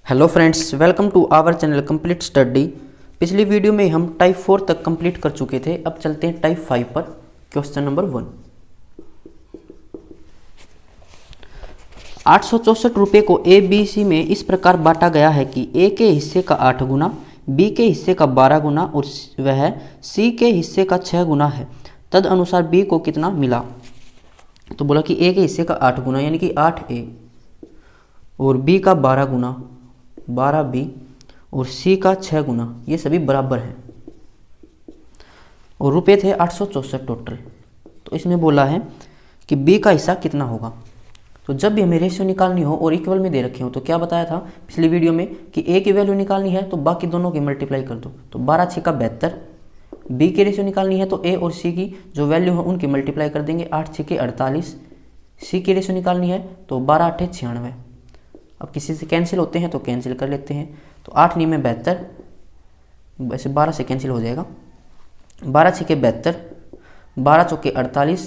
Hello friends, welcome to our channel complete study. पिछली video में हम टाइप 4 तक कंप्लीट कर चुके थे। अब चलते हैं टाइप 5 पर। Question number 1। 864 रुपये को ए बी सी में इस प्रकार बांटा गया है कि ए के हिस्से का 8 गुना, बी के हिस्से का 12 गुना और वह सी के हिस्से का 6 गुना है। तद अनुसार बी को कितना मिला? तो बोला कि ए के हिस्से का 8 गुना यानी कि 8A और बी का 12 गुना 12B और सी का 6 गुना, ये सभी बराबर हैं। और रुपए थे 864 टोटल। तो इसमें बोला है कि बी का हिस्सा कितना होगा। तो जब भी हमें रेशियो निकालनी हो और इक्वल में दे रखे हो तो क्या बताया था पिछली वीडियो में कि ए की वैल्यू निकालनी है तो बाकी दोनों की मल्टीप्लाई कर दो। तो 12 6 का 72। बी की रेशियो निकालनी है तो ए और सी की जो वैल्यू है उनकी मल्टीप्लाई कर देंगे। 8 6 के 48। सी की रेशियो निकालनी है तो 12 8 96। अब किसी से कैंसिल होते हैं तो कैंसिल कर लेते हैं। तो 8 9 में 72, वैसे 12 से कैंसिल हो जाएगा। 12 6 के 72, 12 चौके 48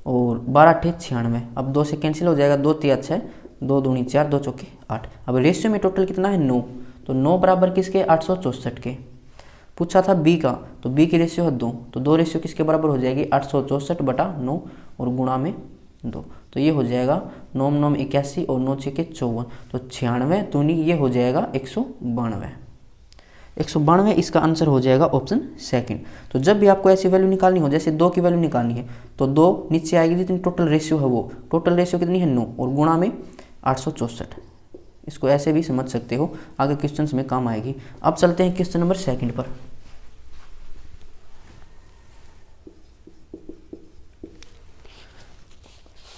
और 12 8 96। अब 2 से कैंसिल हो जाएगा। 2 3 6, 2 दूनी 4, 2 चौके 8। अब रेशियो में टोटल कितना है 9। तो 9 बराबर किसके 864 के। पूछा था बी का, तो बी की रेशियो है 2। तो 2 रेशियो किसके बराबर हो जाएगी 864 बटा 9 और गुणा में 2। तो ये हो जाएगा 9 9 81 और 9 6 के 54। तो 96 दूनी ये हो जाएगा 192। 192 इसका आंसर हो जाएगा ऑप्शन सेकंड। तो जब भी आपको ऐसी वैल्यू निकालनी हो, जैसे 2 की वैल्यू निकालनी है तो 2 नीचे आएगी, जितनी टोटल रेशियो है वो टोटल रेशियो कितनी है 9 और गुणा में 864। इसको ऐसे भी समझ सकते हो, आगे क्वेश्चन में काम आएगी। अब चलते हैं क्वेश्चन नंबर 2 पर।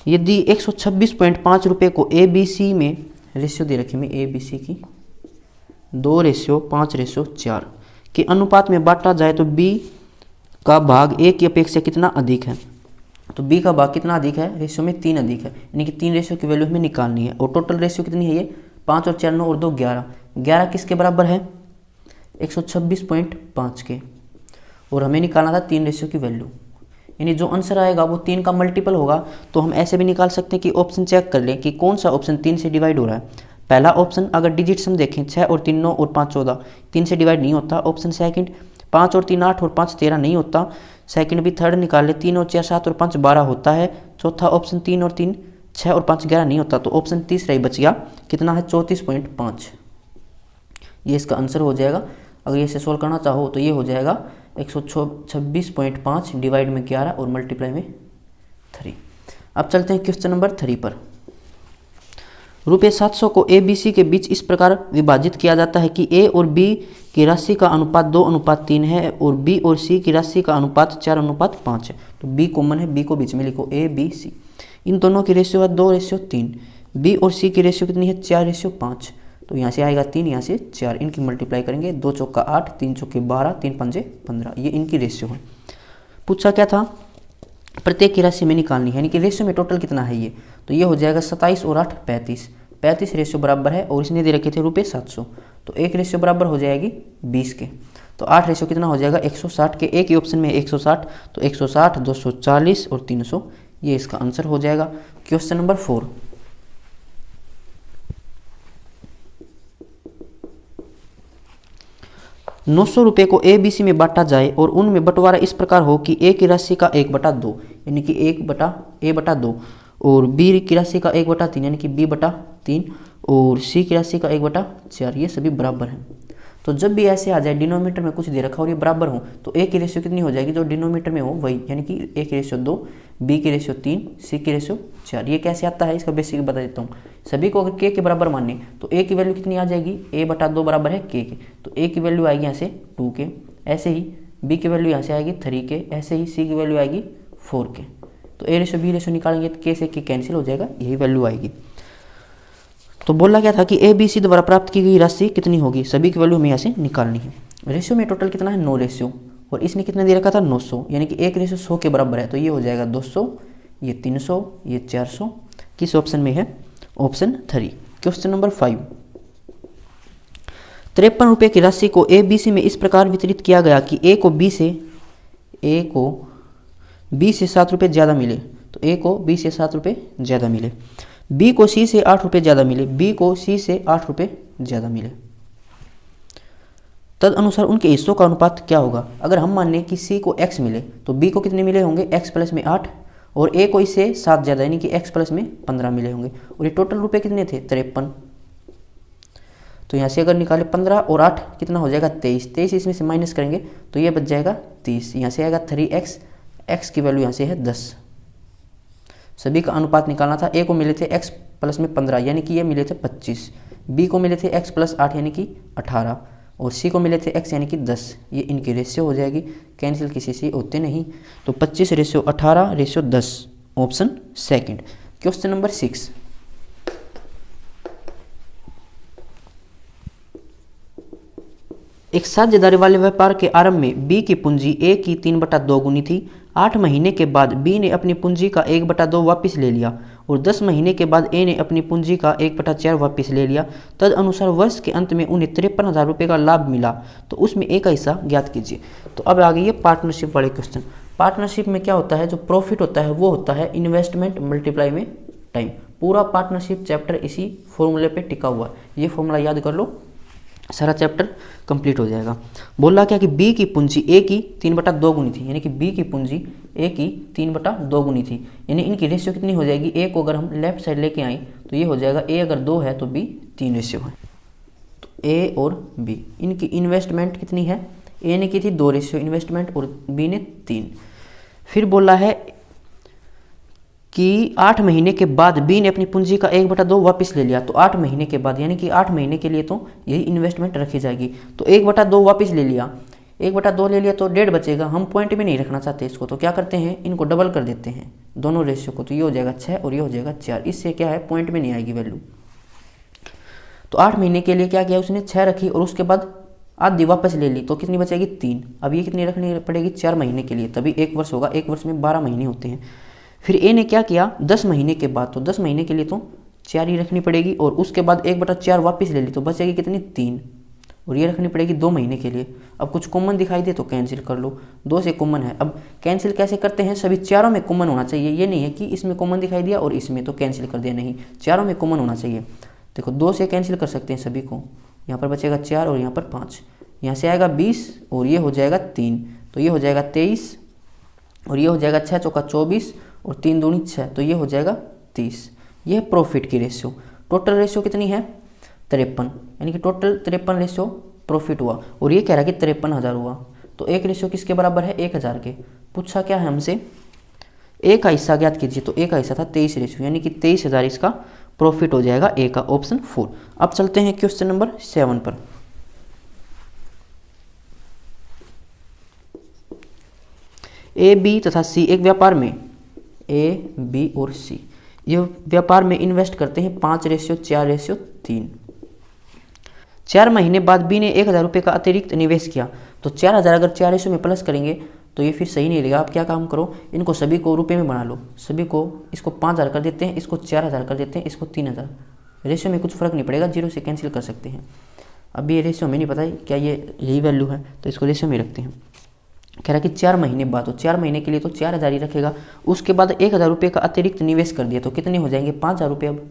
यदि 126.5 रुपये को ए बी सी में रेशियो दे रखी में ए बी सी की 2:5:4 के अनुपात में बांटा जाए तो बी का भाग ए की अपेक्षा कितना अधिक है? तो बी का भाग कितना अधिक है? रेशियो में 3 अधिक है, यानी कि 3 रेशियो की वैल्यू हमें निकालनी है। और टोटल रेशियो कितनी है ये 5 और 4 9 और 2 11। 11 किसके बराबर है 126.5 के। और हमें निकालना था 3 रेशियो की वैल्यू, यानी जो आंसर आएगा वो 3 का मल्टीपल होगा। तो हम ऐसे भी निकाल सकते हैं कि ऑप्शन चेक कर लें कि कौन सा ऑप्शन 3 से डिवाइड हो रहा है। पहला ऑप्शन अगर डिजिट्स हम देखें 6 और 3 9 और 5 14, 3 से डिवाइड नहीं होता। ऑप्शन सेकंड 5 और 3 8 और 5 13 नहीं होता। सेकंड भी थर्ड निकाल ले 3 और 4 7 और 5 12 होता है। चौथा ऑप्शन 3 और 3 6 और 5 11 नहीं होता। तो ऑप्शन तीसरा ही बच गया, कितना है 34.5। ये इसका आंसर हो जाएगा। अगर ये से सोल्व करना चाहो तो ये हो जाएगा 126.5 डिवाइड में 11 और मल्टीप्लाई में 3। अब चलते हैं क्वेश्चन नंबर 3 पर। रुपये 700 को ए बी सी के बीच इस प्रकार विभाजित किया जाता है कि ए और बी की राशि का अनुपात 2:3 है और बी और सी की राशि का अनुपात 4:5 है। तो बी कॉमन है, बी को बीच में लिखो ए बी सी। इन दोनों की रेशियो है 2:3। बी और सी की रेशियो कितनी है 4:5। तो यहाँ से आएगा 3, यहाँ से 4, इनकी मल्टीप्लाई करेंगे। 2 चौका 8, 3 चौके 12, 3 पंजे 15, ये इनकी रेशियो है। पूछा क्या था प्रत्येक की राशि में निकालनी है, यानी कि रेशियो में टोटल कितना है ये। तो ये हो जाएगा 27 और 8 35। 35 रेशियो बराबर है और इसने दे रखे थे रुपये 700। तो एक रेशियो बराबर हो जाएगी 20 के। तो 8 रेशियो कितना हो जाएगा 160 के। एक ही ऑप्शन में 160, तो 160 240 और 300, ये इसका आंसर हो जाएगा। Question number 4। ₹900 को ए बी सी में बांटा जाए और उनमें बंटवारा इस प्रकार हो कि ए की राशि का 1/2 यानी कि A/2 और बी की राशि का 1/3 यानी कि B/3 और सी की राशि का 1/4, ये सभी बराबर हैं। तो जब भी ऐसे आ जाए डिनोमीटर में कुछ दे रखा और ये बराबर हो तो ए की रेशियो कितनी हो जाएगी जो डिनोमीटर में हो वही, यानी कि ए की रेशियो 2, बी की रेशियो 3, सी की रेशियो 4। ये कैसे आता है इसका बेसिक बता देता हूँ। सभी को अगर के के बराबर माने तो ए की वैल्यू कितनी आ जाएगी A/2 बराबर है के। तो ए की वैल्यू आएगी यहाँ से 2 के, ऐसे ही बी की वैल्यू यहाँ से आएगी 3 के, ऐसे ही सी की वैल्यू आएगी 4 के। तो ए रेशियो बी रेशियो निकालेंगे तो के से के कैंसिल हो जाएगा, यही वैल्यू आएगी। तो बोला गया था कि ए बी सी द्वारा प्राप्त की गई राशि कितनी होगी, सभी की वैल्यू हमें यहाँ से निकालनी है। रेशियो में टोटल कितना है 9 रेशियो और इसने कितने दे रखा था 900, यानी कि एक रेशियो 100 के बराबर है। तो ये हो जाएगा 200, ये 300, ये 400। किस ऑप्शन में है ऑप्शन 3। Question number 5। 53 रुपये की राशि को ए बी सी में इस प्रकार वितरित किया गया कि ए को बी से 7 रुपये ज़्यादा मिले। तो ए को बी से 7 रुपये ज़्यादा मिले। बी को सी से 8 रुपये ज़्यादा मिले, बी को सी से 8 रुपये ज़्यादा मिले, तद अनुसार उनके हिस्सों का अनुपात क्या होगा। अगर हम मान लें कि सी को x मिले तो बी को कितने मिले होंगे, x प्लस में 8, और ए को इससे 7 ज़्यादा यानी कि x प्लस में 15 मिले होंगे, और ये टोटल रुपए कितने थे 53। तो यहाँ से अगर निकाले 15 और 8 कितना हो जाएगा 23, 23 इसमें से माइनस करेंगे तो ये बच जाएगा 30, यहाँ से आएगा 3x, x की वैल्यू यहाँ से है 10। सभी का अनुपात निकालना था। ए को मिले थे x प्लस में 15 यानी कि ये मिले थे 25, बी को मिले थे x प्लस 8 यानी कि 18, और सी को मिले थे x यानी कि 10। ये इनकी रेशियो हो जाएगी, कैंसिल किसी से होते नहीं। तो 25:18:10 ऑप्शन सेकंड। क्वेश्चन नंबर 6, एक साझेदारी वाले व्यापार के आरंभ में बी की पूंजी ए की 3/2 गुनी थी। 8 महीने के बाद बी ने अपनी पूंजी का 1/2 वापस ले लिया और 10 महीने के बाद ए ने अपनी पूंजी का 1/4 वापस ले लिया। तद अनुसार वर्ष के अंत में उन्हें 53,000 रुपये का लाभ मिला, तो उसमें ए का हिस्सा ज्ञात कीजिए। तो अब आ गई है पार्टनरशिप वाले क्वेश्चन। पार्टनरशिप में क्या होता है, जो प्रॉफिट होता है वो होता है इन्वेस्टमेंट मल्टीप्लाई में टाइम। पूरा पार्टनरशिप चैप्टर इसी फॉर्मूले पे टिका हुआ है, ये फॉर्मूला याद कर लो, सारा चैप्टर कंप्लीट हो जाएगा। बोला क्या कि बी की पूंजी ए की 3/2 गुनी थी, यानी कि बी की पूंजी ए की 3/2 गुनी थी, यानी इनकी रेशियो कितनी हो जाएगी। ए को अगर हम लेफ्ट साइड लेके आए तो ये हो जाएगा, ए अगर 2 है तो बी 3 रेशियो है। तो ए और बी इनकी इन्वेस्टमेंट कितनी है, ए ने की थी 2 रेशियो इन्वेस्टमेंट और बी ने 3। फिर बोला है कि 8 महीने के बाद बी ने अपनी पूंजी का 1/2 वापस ले लिया। तो 8 महीने के बाद यानी कि 8 महीने के लिए तो यही इन्वेस्टमेंट रखी जाएगी। तो 1/2 वापस ले लिया, 1/2 ले लिया तो 1.5 बचेगा। हम पॉइंट में नहीं रखना चाहते इसको, तो क्या करते हैं, इनको डबल कर देते हैं दोनों रेशियो को। तो ये हो जाएगा 6 और ये हो जाएगा 4। इससे क्या है, पॉइंट में नहीं आएगी वैल्यू। तो 8 महीने के लिए क्या किया उसने, 6 रखी और उसके बाद आधी वापस ले ली, तो कितनी बचेगी 3। अब ये कितनी रखनी पड़ेगी 4 महीने के लिए, तभी 1 वर्ष होगा। 1 वर्ष में 12 महीने होते हैं। फिर ए ने क्या किया 10 महीने के बाद, तो 10 महीने के लिए तो 4 ही रखनी पड़ेगी और उसके बाद 1/4 वापस ले ली, तो बचेगी कितनी 3, और ये रखनी पड़ेगी 2 महीने के लिए। अब कुछ कॉमन दिखाई दे तो कैंसिल कर लो, 2 से कॉमन है। अब कैंसिल कैसे करते हैं, सभी चारों में कॉमन होना चाहिए। ये नहीं है कि इसमें कॉमन दिखाई दिया और इसमें तो कैंसिल कर दिया, नहीं, चारों में कॉमन होना चाहिए। देखो 2 से कैंसिल कर सकते हैं सभी को, यहाँ पर बचेगा 4 और यहाँ पर 5, यहाँ से आएगा 20 और ये हो जाएगा 3, तो ये हो जाएगा 23 और ये हो जाएगा 6 चौका 24 और 3 दूनी 6, तो ये हो जाएगा 30। ये है प्रॉफिट की रेशियो। टोटल रेशियो कितनी है 53, यानी कि टोटल 53 रेशियो प्रॉफिट हुआ, और ये कह रहा है कि 53,000 हुआ। तो एक रेशियो किसके बराबर है, 1000 के। पूछा क्या है हमसे, ए का हिस्सा ज्ञात कीजिए। तो ए का हिस्सा था 23 रेशियो, यानी कि 23,000 इसका प्रॉफिट हो जाएगा, ए का ऑप्शन 4। अब चलते हैं क्वेश्चन नंबर 7 पर। ए, बी तथा सी एक व्यापार में, ए, बी और सी ये व्यापार में इन्वेस्ट करते हैं 5:4:3। 4 महीने बाद बी ने 1,000 रुपये का अतिरिक्त निवेश किया। तो 4,000 अगर 4 रेशियो में प्लस करेंगे तो ये फिर सही नहीं रहेगा। आप क्या काम करो, इनको सभी को रुपये में बना लो, सभी को, इसको 5,000 कर देते हैं, इसको 4,000 कर देते हैं, इसको 3,000। रेशियो में कुछ फर्क नहीं पड़ेगा, 0 से कैंसिल कर सकते हैं। अब ये रेशियो में नहीं पता है क्या ये यही वैल्यू है, तो इसको रेशियो में रखते हैं। कह रहा है कि 4 महीने बाद, तो 4 महीने के लिए तो 4,000 ही रखेगा। उसके बाद 1,000 रुपये का अतिरिक्त निवेश कर दिया, तो कितने हो जाएंगे 5,000 रुपये अब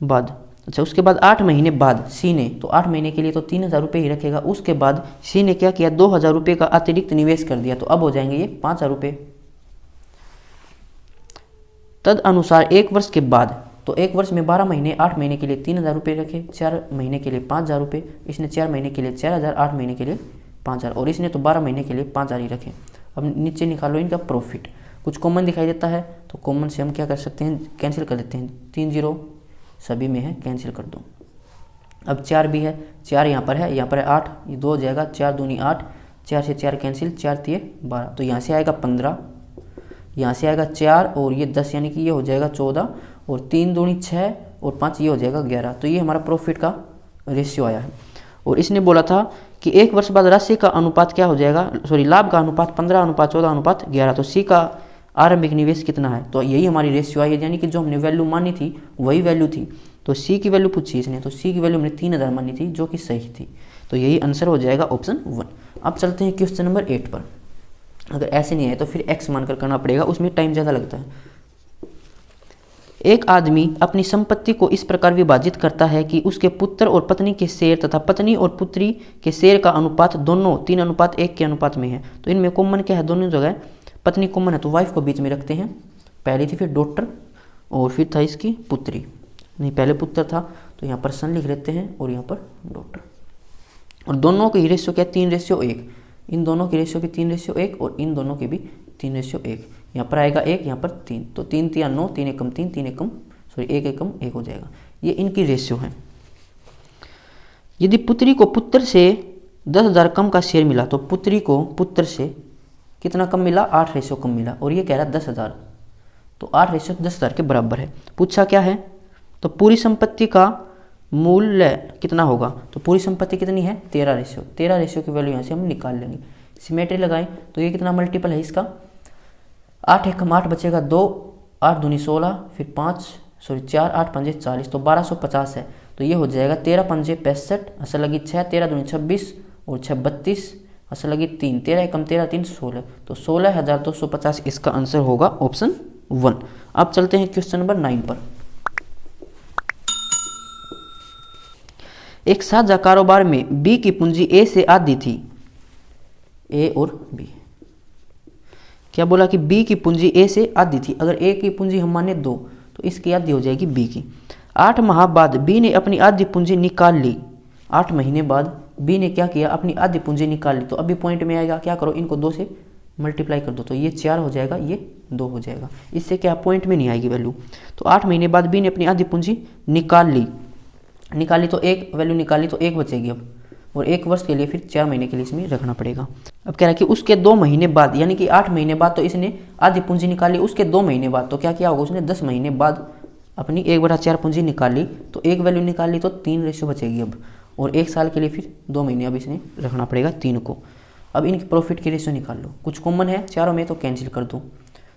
बाद। अच्छा, उसके बाद 8 महीने बाद सी ने, तो 8 महीने के लिए तो 3,000 रुपये ही रखेगा। उसके बाद सी ने क्या किया 2,000 रुपये का अतिरिक्त निवेश कर दिया, तो अब हो जाएंगे ये 5,000 रुपये। तद अनुसार 1 वर्ष के बाद, तो 1 वर्ष में 12 महीने, 8 महीने के लिए 3,000 रुपये रखे, 4 महीने के लिए 5,000 रुपये, इसने 4 महीने के लिए 4,000, 8 महीने के लिए 5,000 और इसने तो 12 महीने के लिए 5,000 ही रखे। अब नीचे निकालो इनका प्रॉफिट। कुछ कॉमन दिखाई देता है तो कॉमन से हम क्या कर सकते हैं, कैंसिल कर देते हैं। 3 0 सभी में है, कैंसिल कर दो। अब 4 भी है, 4 यहाँ पर है 8, ये 2 हो जाएगा, 4 दूनी 8, 4 से 4 कैंसिल, 4 3 12, तो यहाँ से आएगा 15, यहाँ से आएगा 4 और ये 10, यानी कि ये हो जाएगा 14 और 3 दूनी 6 और 5 ये हो जाएगा 11। तो ये हमारा प्रॉफिट का रेशियो आया है। और इसने बोला था कि 1 वर्ष बाद राशि का अनुपात क्या हो जाएगा, लाभ का अनुपात 15:14:11। तो सी का आरंभिक निवेश कितना है, तो यही हमारी रेशियो आई है, यानी कि जो हमने वैल्यू मानी थी वही वैल्यू थी। तो सी की वैल्यू पूछी इसने, तो सी की वैल्यू हमने 3,000 मानी थी जो कि सही थी। तो यही आंसर हो जाएगा ऑप्शन 1। अब चलते हैं क्वेश्चन नंबर 8 पर। अगर ऐसे नहीं आए तो फिर एक्स मानकर करना पड़ेगा, उसमें टाइम ज़्यादा लगता है। एक आदमी अपनी संपत्ति को इस प्रकार विभाजित करता है कि उसके पुत्र और पत्नी के शेर तथा पत्नी और पुत्री के शेर का अनुपात दोनों 3:1 के अनुपात में है। तो इनमें कॉमन क्या है, दोनों जगह पत्नी कॉमन है, तो वाइफ को बीच में रखते हैं। पहली थी फिर डॉटर और फिर था इसकी पुत्री, नहीं पहले पुत्र था तो यहाँ पर सन लिख लेते हैं और यहाँ पर डॉटर। और दोनों की रेशियो क्या, 3:1। इन दोनों की रेशियो भी 3:1 और इन दोनों की भी 3:1। यहाँ पर आएगा 1, यहाँ पर 3, तो 3 3 9, 3 एकम 3, 3 एकम 1 एकम 1 हो जाएगा। ये इनकी रेशियो है। यदि पुत्री को पुत्र से 10,000 कम का शेयर मिला तो पुत्री को पुत्र से कितना कम मिला, 8 रेशियो कम मिला। और ये कह रहा है 10,000, तो 8 रेशियो 10,000 के बराबर है। पूछा क्या है, तो पूरी संपत्ति का मूल्य कितना होगा, तो पूरी संपत्ति कितनी है, 13 रेशियो। 13 रेशियो की वैल्यू यहाँ से हम निकाल लेंगे। सिमेट्री लगाएं तो ये कितना मल्टीपल है इसका, 8 एकम 8 बचेगा 2, 8 दूनी 16, फिर 4, 8 पंजे 40, तो 1250 है। तो ये हो जाएगा 13 पंजे 65, असल लगी 6, 13 दूनी 26 और 6 32, असल लगी 3, 13 एकम 13, 3 16, तो 16,250 इसका आंसर होगा ऑप्शन 1। अब चलते हैं क्वेश्चन नंबर 9 पर। एक साझा कारोबार में बी की पूंजी ए से आधी थी। ए और बी, क्या बोला कि बी की पूंजी ए से आधी थी। अगर ए की पूंजी हम माने 2 तो इसकी आधी हो जाएगी बी की। 8 माह बाद बी ने अपनी आधी पूंजी निकाल ली। 8 महीने बाद बी ने क्या किया, अपनी आधी पूंजी निकाल ली। तो अभी पॉइंट में आएगा, क्या करो, इनको 2 से मल्टीप्लाई कर दो, तो ये 4 हो जाएगा, ये 2 हो जाएगा। इससे क्या पॉइंट में नहीं आएगी वैल्यू। तो 8 महीने बाद बी ने अपनी आधी पूंजी निकाली तो एक वैल्यू निकाली तो 1 बचेगी अब, और 1 वर्ष के लिए फिर 4 महीने के लिए इसमें रखना पड़ेगा। अब कह रहा है कि उसके 2 महीने बाद, यानी कि 8 महीने बाद तो इसने आधी पूंजी निकाली, उसके 2 महीने बाद तो क्या किया होगा, उसने 10 महीने बाद अपनी 1/4 पूंजी निकाली, तो एक वैल्यू निकाली तो 3 रेशियो बचेगी अब, और 1 साल के लिए फिर 2 महीने अब इसने रखना पड़ेगा 3 को। अब इनकी प्रॉफिट की रेशियो निकाल लो। कुछ कॉमन है चारों में तो कैंसिल कर दो,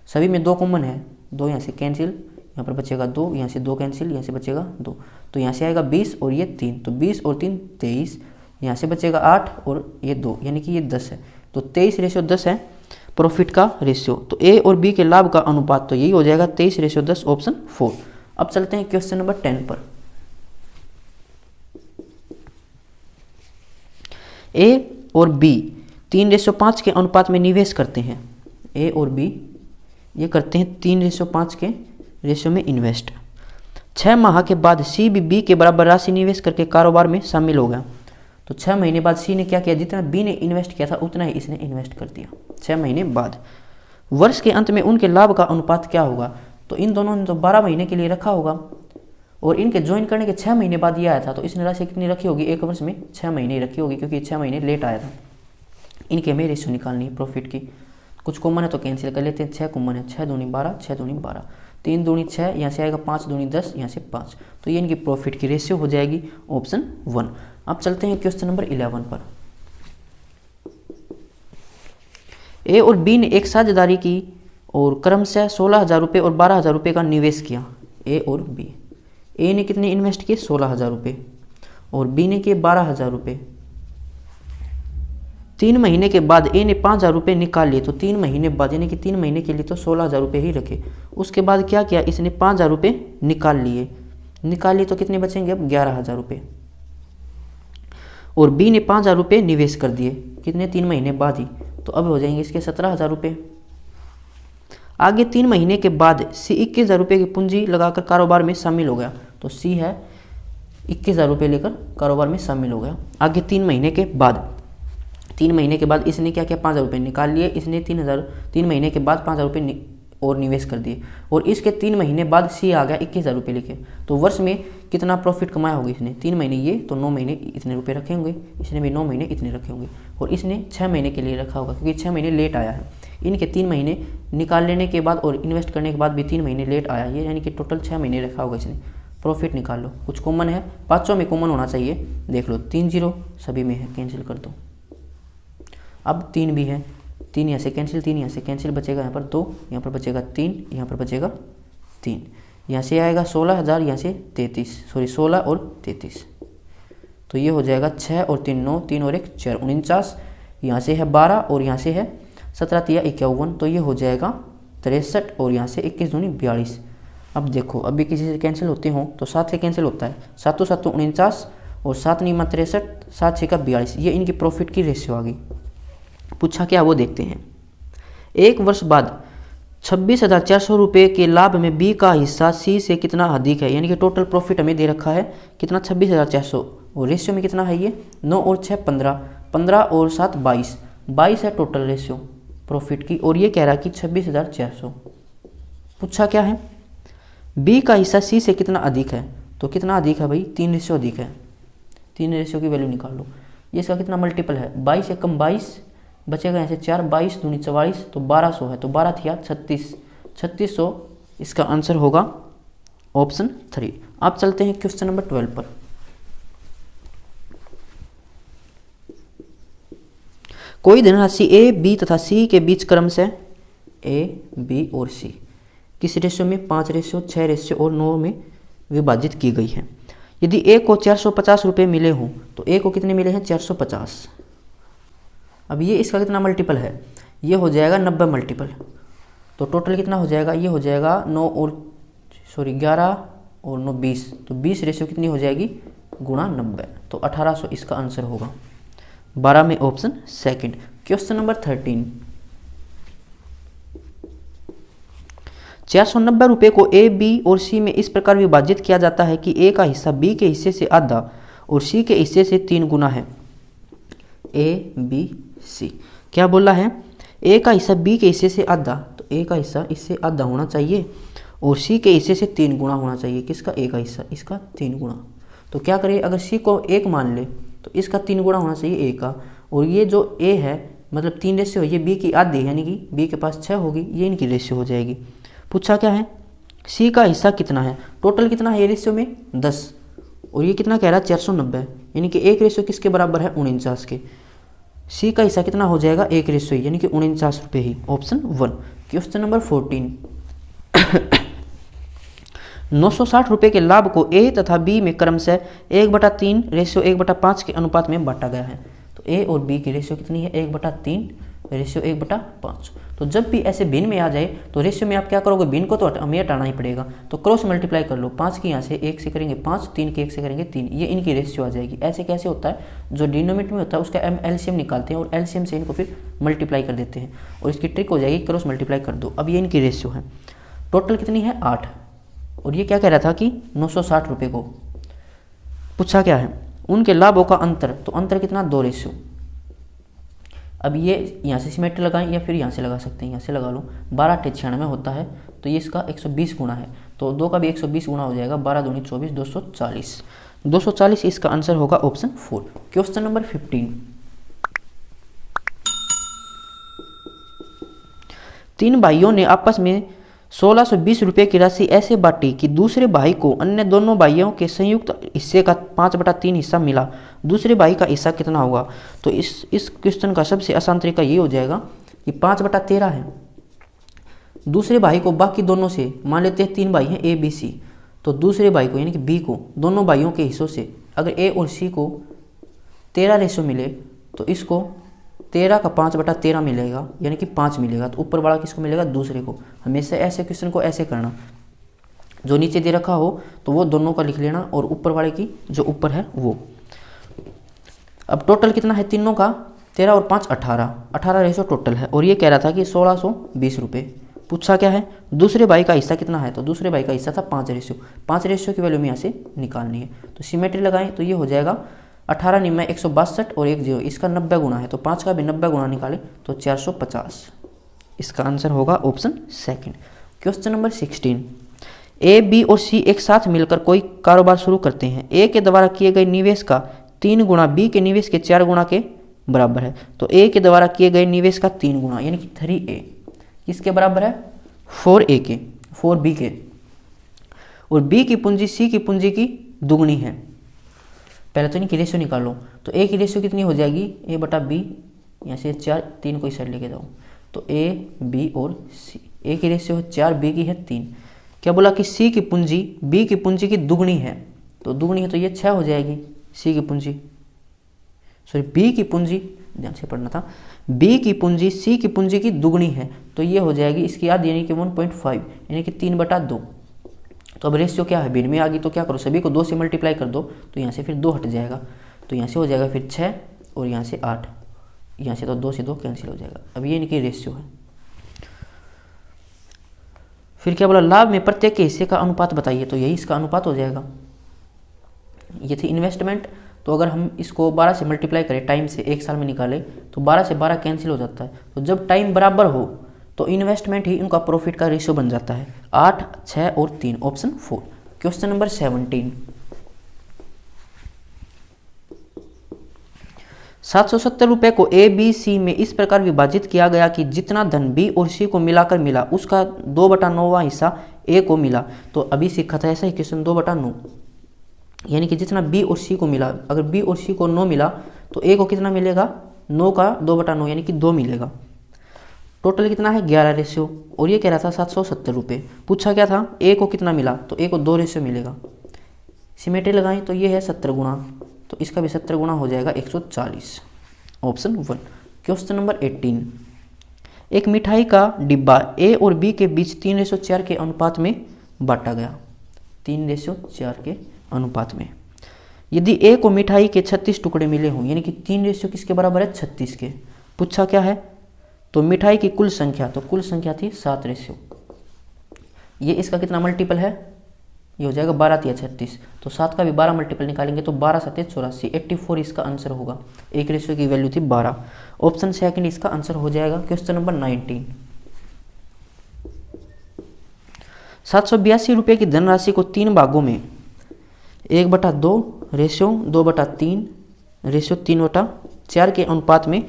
सभी में 2 कॉमन है, 2 यहाँ से कैंसिल, यहाँ पर बचेगा 2, यहाँ से 2 कैंसिल, यहाँ से बचेगा 2, तो यहाँ से आएगा 20 और ये 3, तो 20 और 3 23, यहाँ से बचेगा 8 और ये 2, यानी कि ये 10 है। तो 23:10 है प्रॉफिट का रेशियो। तो ए और बी के लाभ का अनुपात तो यही हो जाएगा 23:10, ऑप्शन 4। अब चलते हैं क्वेश्चन नंबर 10 पर। ए और बी 3:5 के अनुपात में निवेश करते हैं। ए और बी ये करते हैं 3:5 के रेशियो में इन्वेस्ट। 6 माह के बाद सी भी बी के बराबर राशि निवेश करके कारोबार में शामिल हो गया। तो 6 महीने बाद सी ने क्या किया, जितना बी ने इन्वेस्ट किया था उतना ही इसने इन्वेस्ट कर दिया 6 महीने बाद। वर्ष के अंत में उनके लाभ का अनुपात क्या होगा, तो इन दोनों ने तो 12 महीने के लिए रखा होगा, और इनके ज्वाइन करने के 6 महीने बाद ये आया था, तो इसने राशि कितनी रखी होगी, 1 वर्ष में 6 महीने रखी होगी, क्योंकि 6 महीने लेट आया था। इनके हमें रेशियो निकालनी है प्रॉफिट की। कुछ कॉमन है तो कैंसिल कर लेते हैं। 6 कॉमन है, 6 दूनी 12, 6 दूनी 12, 3 दूनी 6, यहाँ से आएगा 5 दूनी 10, यहाँ से 5, तो ये इनकी प्रॉफिट की रेशियो हो जाएगी ऑप्शन 1। अब चलते हैं क्वेश्चन नंबर 11 पर। ए और बी ने एक साझेदारी की और क्रमशः 16,000 रुपये और 12,000 रुपये का निवेश किया। ए और बी, ए ने कितने इन्वेस्ट किए, 16,000 रुपये, और बी ने किए 12,000 रुपये। 3 महीने के बाद ए ने 5,000 रुपये निकाल लिए। तो 3 महीने बाद, यानी कि 3 महीने के लिए तो 16,000 रुपये ही रखे। उसके बाद क्या किया, इसने 5,000 रुपये निकाल लिए तो कितने बचेंगे अब, 11,000 रुपये। और बी ने 5,000 रुपये निवेश कर दिए, कितने, 3 महीने बाद ही, तो अब हो जाएंगे इसके 17,000 रुपये। आगे 3 महीने के बाद सी 21,000 रुपये की पूंजी लगाकर कारोबार में शामिल हो गया। तो सी है 21,000 रुपये लेकर कारोबार में शामिल हो गया। आगे 3 महीने के बाद, 3 महीने के बाद इसने क्या किया, 5,000 रुपये निकाल लिए। इसने 3 महीने के बाद 5,000 रुपये और निवेश कर दिए, और इसके 3 महीने बाद सी आ गया 21,000 रुपये लेके। तो वर्ष में कितना प्रॉफिट कमाया होगा इसने, 3 महीने ये, तो 9 महीने इतने रुपये रखे होंगे, इसने भी 9 महीने इतने रखे होंगे, और इसने 6 महीने के लिए रखा होगा, क्योंकि 6 महीने लेट आया है। इनके 3 महीने निकाल लेने के बाद और इन्वेस्ट करने के बाद भी 3 महीने लेट आया, ये यानी कि टोटल 6 महीने रखा होगा इसने। प्रॉफिट निकाल लो। कुछ कॉमन है, 5 में कॉमन होना चाहिए, देख लो 3 0 सभी में है, कैंसिल कर दो। अब 3 भी है, 3 यहाँ से कैंसिल, 3 यहाँ से कैंसिल, बचेगा यहाँ पर 2, यहाँ पर बचेगा 3, यहाँ पर बचेगा 3, यहाँ से आएगा 16,000, यहाँ से 16 और 33, तो ये हो जाएगा 6 और 3 9, 3 और 1 4, 49, यहाँ से है 12 और यहाँ से है 17 3 51, तो ये हो जाएगा 63, और यहाँ से 21 दूनी 42। अब देखो, अभी किसी से कैंसिल होते हो तो 7 से कैंसिल होता है, 7 7 49 और 7 9 63, 7 6 42, ये इनकी प्रॉफिट की रेशियो आ गई। पूछा क्या वो देखते हैं। एक वर्ष बाद 26,400 रुपये के लाभ में बी का हिस्सा सी से कितना अधिक है, यानी कि टोटल प्रॉफिट हमें दे रखा है कितना 26,400, और रेशियो में कितना है ये 9 और 6 15, 15 और 7 22, 22 है टोटल रेशियो प्रॉफिट की, और ये कह रहा है कि 26,400। पूछा क्या है, बी का हिस्सा सी से कितना अधिक है, तो कितना अधिक है भाई 3 रेशियो अधिक है, 3 रेशियो की वैल्यू निकाल लो। ये इसका कितना मल्टीपल है, 22 से कम 22 बचेगा यहाँ से 4, 22 दूनी 44, तो 1200 है, तो 12 थिया 36, 3600 इसका आंसर होगा ऑप्शन 3। अब चलते हैं क्वेश्चन नंबर 12 पर। कोई धनराशि ए बी तथा सी के बीच क्रम से ए बी और सी किस रेशियो में 5 रेशियो 6 रेशियो और 9 में विभाजित की गई है। यदि ए को 450 रुपये मिले हों तो ए को कितने मिले हैं 450। अब ये इसका कितना मल्टीपल है, ये हो जाएगा 90 मल्टीपल, तो टोटल कितना हो जाएगा, ये हो जाएगा 11 और 9 20, तो 20 रेशियो कितनी हो जाएगी गुणा 90, तो 1800 इसका आंसर होगा 12 में ऑप्शन सेकंड। Question number 13। 490 रुपये को ए बी और सी में इस प्रकार विभाजित किया जाता है कि ए का हिस्सा बी के हिस्से से आधा और सी के हिस्से से 3 गुना है। ए बी सी क्या बोला है, ए का हिस्सा बी के हिस्से से आधा, तो ए का हिस्सा इससे आधा होना चाहिए और सी के हिस्से से 3 गुना होना चाहिए। किसका, ए का हिस्सा, इसका 3 गुना। तो क्या करिए, अगर सी को 1 मान ले तो इसका 3 गुना होना चाहिए ए का, और ये जो ए है मतलब 3 रेशियो है, ये बी की आधी यानी कि बी के पास 6 होगी, ये इनकी रेशियो हो जाएगी। पूछा क्या है, सी का हिस्सा कितना है, टोटल कितना है ये रेशियो में 10, और ये कितना कह रहा है 490, यानी कि एक रेशियो किसके बराबर है 49 के। सी का हिस्सा कितना हो जाएगा 1 रेशियो यानी कि 49 रुपये ही, ऑप्शन 1। Question number 14। 960 रुपये के लाभ को ए तथा बी में क्रम से 1/3 रेशियो 1/5 के अनुपात में बांटा गया है। तो ए और बी की रेशियो कितनी है 1/3 रेशियो 1/5। तो जब भी ऐसे भिन्न में आ जाए तो रेशियो में आप क्या करोगे, भिन्न को तो हमें हटाना ही पड़ेगा, तो क्रॉस मल्टीप्लाई कर लो। 5 की यहाँ से 1 से करेंगे 5, 3 के 1 से करेंगे 3, ये इनकी रेशियो आ जाएगी। ऐसे कैसे होता है, जो डिनोमिनेटर में होता है उसका एलसीएम निकालते हैं और एलसीएम से इनको फिर मल्टीप्लाई कर देते हैं, और इसकी ट्रिक हो जाएगी क्रॉस मल्टीप्लाई कर दो। अब ये इनकी रेशियो है, टोटल कितनी है 8, और ये क्या कह रहा था कि 960 रुपये को। पूछा क्या है, उनके लाभों का अंतर, तो अंतर कितना 2 रेशियो। अब ये यहाँ से सिमेट्री लगाएं या फिर यहाँ से लगा सकते हैं, यहाँ से लगा लो। 12 × 96 होता है, तो ये इसका 120 गुना है, तो 2 का भी 120 गुना हो जाएगा, 12 दूनी 24, 240, 240 इसका आंसर होगा ऑप्शन 4। Question number 15। 3 भाइयों ने आपस में 1620 रुपये की राशि ऐसे बांटी कि दूसरे भाई को अन्य दोनों भाइयों के संयुक्त हिस्से का 5/3 हिस्सा मिला। दूसरे भाई का हिस्सा कितना होगा। तो इस क्वेश्चन का सबसे आसान तरीका ये हो जाएगा कि 5/13 है। दूसरे भाई को बाकी दोनों से, मान लेते हैं 3 भाई हैं ए बी सी, तो दूसरे भाई को यानी कि बी को दोनों भाइयों के हिस्सों से अगर ए और सी को 13 रेशो मिले तो इसको 13 का 5/13 मिलेगा यानी कि 5 मिलेगा। तो ऊपर वाला किसको मिलेगा, दूसरे को। हमेशा ऐसे क्वेश्चन को ऐसे करना, जो नीचे दे रखा हो तो वो दोनों का लिख लेना और ऊपर वाले की जो ऊपर है वो। अब टोटल कितना है तीनों का, 13 और 5 18 रेशो टोटल है, और ये कह रहा था कि 1620 रुपये। पूछा क्या है, दूसरे भाई का हिस्सा कितना है, तो दूसरे भाई का हिस्सा था 5 रेशो। 5 रेशो की वैल्यू में यहाँ से निकालनी है, तो सिमेट्री लगाएं तो ये हो जाएगा 18 निम्न 162 और 1 0, इसका 90 गुना है, तो 5 का भी 90 गुना निकालें तो 450। इसका आंसर होगा option second. Question number 16। A B और सी एक साथ मिलकर कोई कारोबार शुरू करते हैं। ए के द्वारा किए गए निवेश का 3 गुना बी के निवेश के 4 गुना के बराबर है। तो ए के द्वारा किए गए निवेश का 3 गुना यानी कि 3A किसके बराबर है, 4A के, 4B के, और बी की पूंजी सी की पूंजी की दुगनी है। पहले तो इनकी रेशियो निकालो, तो ए की रेशियो कितनी हो जाएगी, A/B, यहाँ से 4, 3 को इस साइड लेके जाओ, तो A, B और C। ए की रेशियो है 4, B की है 3। क्या बोला कि सी की पूंजी बी की पूंजी की दुगनी है, तो दुगनी है तो ये 6 हो जाएगी सी की पूंजी, सॉरी बी की पूंजी, ध्यान से पढ़ना था, बी की पूंजी सी की पूंजी की दुगनी है, तो ये हो जाएगी इसकी आधी यानी कि 1.5 यानी कि 3/2। तो अब रेशियो क्या है, भिन्न में आ गई, तो क्या करो, सभी को 2 से मल्टीप्लाई कर दो, तो यहाँ से फिर 2 हट जाएगा, तो यहाँ से हो जाएगा फिर 6 और यहाँ से 8, यहाँ से तो 2 से 2 कैंसिल हो जाएगा। अब ये इनकी रेशियो है। फिर क्या बोला, लाभ में प्रत्येक के हिस्से का अनुपात बताइए, तो यही इसका अनुपात हो जाएगा। ये थी इन्वेस्टमेंट, तो अगर हम इसको 12 से मल्टीप्लाई करें टाइम से, 1 साल में निकाले तो 12 से 12 कैंसिल हो जाता है, तो जब टाइम बराबर हो तो इन्वेस्टमेंट ही उनका प्रॉफिट का रेशियो बन जाता है। 8, 6 और 3, ऑप्शन 4। क्वेश्चन नंबर 17, 770 रुपये को ए बी सी में इस प्रकार विभाजित किया गया कि जितना धन बी और सी को मिलाकर मिला उसका 2/9 हिस्सा ए को मिला। तो अभी सीखा था ऐसा ही क्वेश्चन 2/9, यानी कि जितना बी और सी को मिला, अगर बी और सी को 9 मिला तो ए को कितना मिलेगा, 9 का 2/9 यानी कि 2 मिलेगा। टोटल कितना है 11 रेशियो, और ये कह रहा था 770 रुपये। पूछा क्या था, ए को कितना मिला, तो ए को 2 रेशियो मिलेगा। सिमेट्री लगाएं तो ये है 70 गुणा, तो इसका भी 70 गुणा हो जाएगा 140, ऑप्शन 1। क्वेश्चन नंबर 18, एक मिठाई का डिब्बा ए और बी के बीच 3:4 के अनुपात में बांटा गया, 3:4 के अनुपात में। यदि ए को मिठाई के 36 टुकड़े मिले हों, यानी कि 3 रेशियो किसके बराबर है, 36 के। पूछा क्या है, तो मिठाई की कुल संख्या, तो कुल संख्या थी 7 रेशियो। ये इसका कितना मल्टीपल है, ये हो जाएगा 12 × 36, तो 7 का भी 12 मल्टीपल निकालेंगे तो 12 × 7 = 84, 84 इसका आंसर होगा। एक रेशियो की वैल्यू थी 12, ऑप्शन सेकंड इसका आंसर हो जाएगा। क्वेश्चन नंबर 19, 782 रुपये की धनराशि को 3 भागों में 1/2 रेशियो 2/3 रेशियो 3/4 के अनुपात में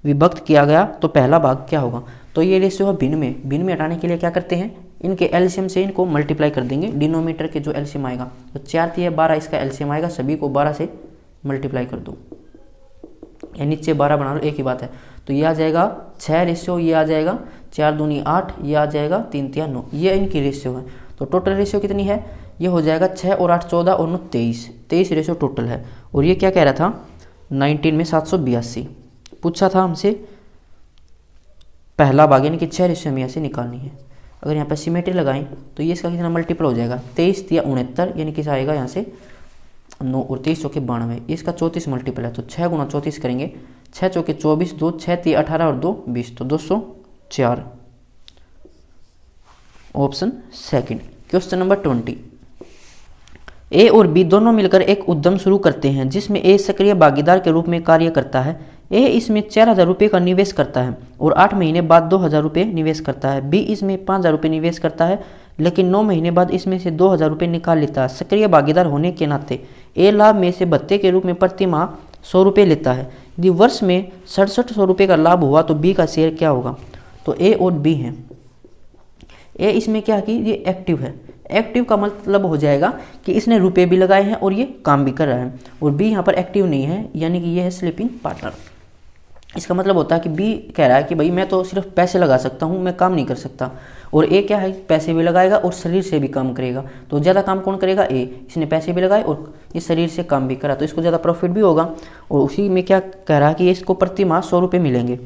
विभक्त किया गया, तो पहला भाग क्या होगा। तो ये रेशियो है भिन्न में, भिन्न में हटाने के लिए क्या करते हैं, इनके एलसीएम से इनको मल्टीप्लाई कर देंगे, डिनोमिनेटर के जो एलसीएम आएगा, तो 4 × 12 इसका एलसीएम आएगा, सभी को 12 से मल्टीप्लाई कर दो, या नीचे 12 बना लो, एक ही बात है। तो ये आ जाएगा 6 रेशियो, ये आ जाएगा 4 दूनी 8, ये आ जाएगा 3 × 9, ये इनकी रेशियो है। तो टोटल रेशियो कितनी है, ये हो जाएगा 6 और 8 14 और 9 23 रेशियो टोटल है। और ये क्या कह रहा था 19 में 782 पूछा था हमसे, पहला भाग यानी कि 6 रेशियो में यहाँ से निकालनी है। अगर यहाँ पर सिमेट्री लगाएं तो ये इसका कितना मल्टीपल हो जाएगा, 23 × 69 यानी कि आएगा यहाँ से 9 और 23 × 92, इसका 34 मल्टीपल है, तो 6 × 34 करेंगे, 6 × 24 2 6 × 18 और 2 20, तो 204, ऑप्शन सेकंड। क्वेश्चन नंबर 20, ए और बी दोनों मिलकर एक उद्यम शुरू करते हैं जिसमें ए सक्रिय भागीदार के रूप में कार्य करता है। ए इसमें 4000 रुपये का निवेश करता है और 8 महीने बाद 2000 रुपये निवेश करता है। बी इसमें 5000 रुपये निवेश करता है लेकिन 9 महीने बाद इसमें से 2000 रुपये निकाल लेता है। सक्रिय भागीदार होने के नाते ए लाभ में से भत्ते के रूप में प्रति माह 100 रुपये लेता है। यदि वर्ष में 6700 रुपये का लाभ हुआ तो बी का शेयर क्या होगा। तो ए और बी हैं, ए इसमें क्या कि ये एक्टिव है, एक्टिव का मतलब हो जाएगा कि इसने रुपए भी लगाए हैं और ये काम भी कर रहा है, और बी यहाँ पर एक्टिव नहीं है यानी कि ये है स्लीपिंग पार्टनर। इसका मतलब होता है कि बी कह रहा है कि भाई मैं तो सिर्फ पैसे लगा सकता हूँ, मैं काम नहीं कर सकता, और ए क्या है पैसे भी लगाएगा और शरीर से भी काम करेगा। तो ज़्यादा काम कौन करेगा, ए, इसने पैसे भी लगाए और ये शरीर से काम भी करा तो इसको ज़्यादा प्रॉफिट भी होगा। और उसी में क्या कह रहा है कि इसको प्रति माह 100 रुपये मिलेंगे,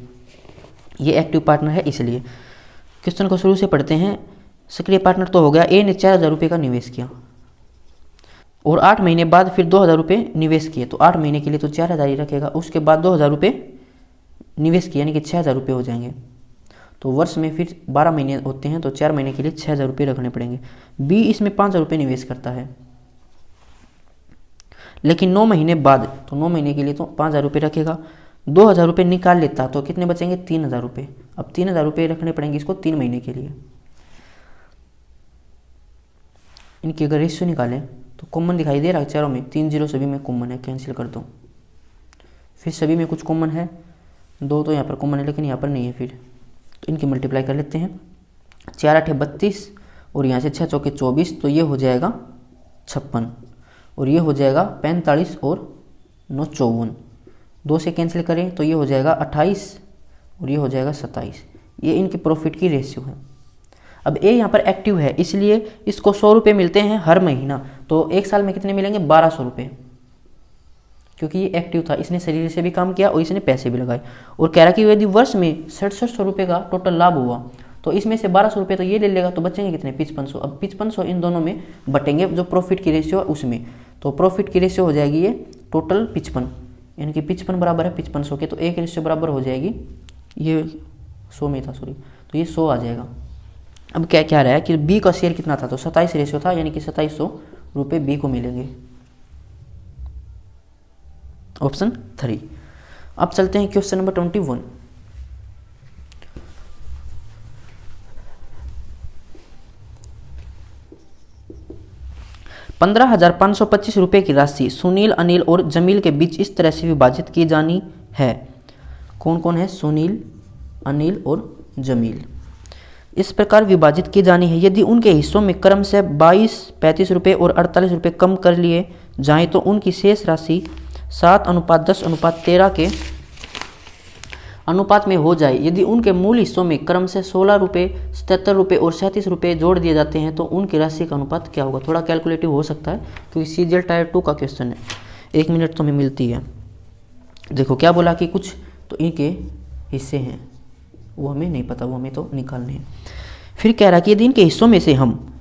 ये एक्टिव पार्टनर है इसलिए। क्वेश्चन को शुरू से पढ़ते हैं। सक्रिय पार्टनर तो हो गया, ए ने 4000 रुपये का निवेश किया और 8 महीने बाद फिर 2000 रुपये निवेश किए, तो 8 महीने के लिए तो 4000 ही रखेगा, उसके बाद 2000 रुपये निवेश किया यानी कि 6000 रुपये हो जाएंगे। तो वर्ष में फिर 12 महीने होते हैं तो 4 महीने के लिए 6000 रुपये रखने पड़ेंगे। बी इसमें 5000 रुपये निवेश करता है लेकिन 9 महीने बाद, तो 9 महीने के लिए तो 5000 रुपये रखेगा, 2000 रुपये निकाल लेता तो कितने बचेंगे 3000 रुपये। अब 3000 रुपये रखने पड़ेंगे इसको 3 महीने के लिए। इनकी अगर रेशियो निकालें तो कॉमन दिखाई दे रहा है चारों में, 3 0 सभी में कॉमन है, कैंसिल कर दो। फिर सभी में कुछ कॉमन है, 2 तो यहाँ पर कॉमन है लेकिन यहाँ पर नहीं है, फिर तो इनकी मल्टीप्लाई कर लेते हैं। 4 8 32 और यहाँ से 6 चौके 24, तो ये हो जाएगा 56 और ये हो जाएगा 45 और 9 54, 2 से कैंसिल करें तो ये हो जाएगा 28 और ये हो जाएगा 27। ये इनकी प्रॉफिट की रेशियो है। अब ए यहाँ पर एक्टिव है इसलिए इसको 100 रुपये मिलते हैं हर महीना, तो 1 साल में कितने मिलेंगे 1200 रुपये, क्योंकि ये एक्टिव था, इसने शरीर से भी काम किया और इसने पैसे भी लगाए। और कह रहा कि यदि वर्ष में 6700 रुपये का टोटल लाभ हुआ तो इसमें से 1200 रुपये तो ये ले लेगा, तो बचेंगे कितने 5500। अब 5500 इन दोनों में बटेंगे जो प्रॉफिट की रेशियो है उसमें, तो प्रॉफिट की रेशियो हो जाएगी ये टोटल 55, यानी कि 55 बराबर है 5500 के, तो एक रेशियो बराबर हो जाएगी, ये 100 में था सॉरी, तो ये 100 आ जाएगा। अब क्या क्या रहा है कि बी का शेयर कितना था, तो 27 रेशियो था, यानी कि 2700 रुपये बी को मिलेंगे, ऑप्शन 3। अब चलते हैं क्वेश्चन नंबर 21। ₹15,525 की राशि सुनील, अनिल और जमील के बीच इस तरह से विभाजित की जानी है। कौन कौन है? सुनील, अनिल और जमील। इस प्रकार विभाजित की जानी है, यदि उनके हिस्सों में क्रम से 22, 35 रुपये और 48 रुपये कम कर लिए जाएं तो उनकी शेष राशि 7:10:13 के अनुपात में हो जाए। यदि उनके मूल हिस्सों में क्रम से 16 रुपये, 77 रुपये और 37 रुपये जोड़ दिए जाते हैं तो उनकी राशि का अनुपात क्या होगा? थोड़ा कैलकुलेटिव हो सकता है क्योंकि सीजीएल टायर 2 का क्वेश्चन है, 1 मिनट तो हमें मिलती है। देखो क्या बोला कि कुछ तो इनके हिस्से हैं, वो हमें नहीं पता, वो हमें तो निकालने हैं। फिर कह रहा कि यदि इनके हिस्सों में से हम